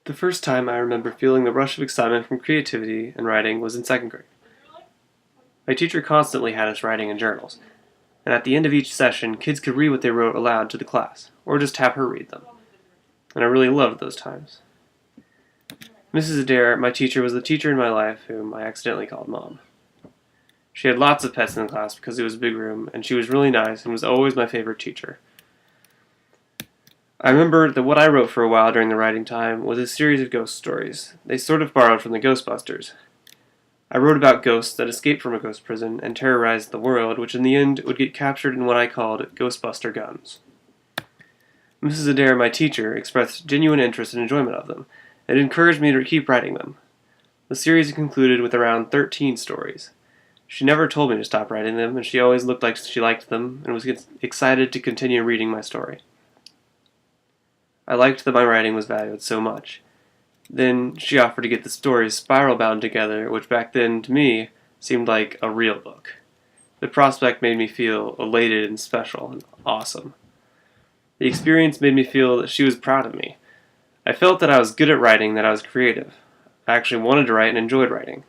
The first time I remember feeling the rush of excitement from creativity and writing was in second grade. My teacher constantly had us writing in journals, and at the end of each session, kids could read what they wrote aloud to the class, or just have her read them. And I really loved those times. Mrs. Adair, my teacher, was the teacher in my life whom I accidentally called Mom. She had lots of pets in the class because it was a big room, and she was really nice and was always my favorite teacher. I remember that what I wrote for a while during the writing time was a series of ghost stories. They sort of borrowed from the Ghostbusters. I wrote about ghosts that escaped from a ghost prison and terrorized the world, which in the end would get captured in what I called Ghostbuster guns. Mrs. Adair, my teacher, expressed genuine interest and enjoyment of them, and encouraged me to keep writing them. The series concluded with around 13 stories. She never told me to stop writing them, and she always looked like she liked them and was excited to continue reading my story. I liked that my writing was valued so much. Then she offered to get the stories spiral bound together, which back then, to me, seemed like a real book. The prospect made me feel elated and special and awesome. The experience made me feel that she was proud of me. I felt that I was good at writing, that I was creative. I actually wanted to write and enjoyed writing.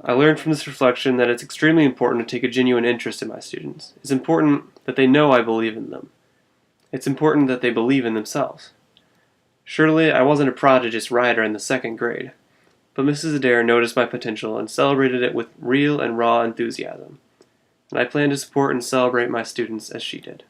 I learned from this reflection that it's extremely important to take a genuine interest in my students. It's important that they know I believe in them. It's important that they believe in themselves. Surely I wasn't a prodigious writer in the second grade, but Mrs. Adair noticed my potential and celebrated it with real and raw enthusiasm, and I plan to support and celebrate my students as she did.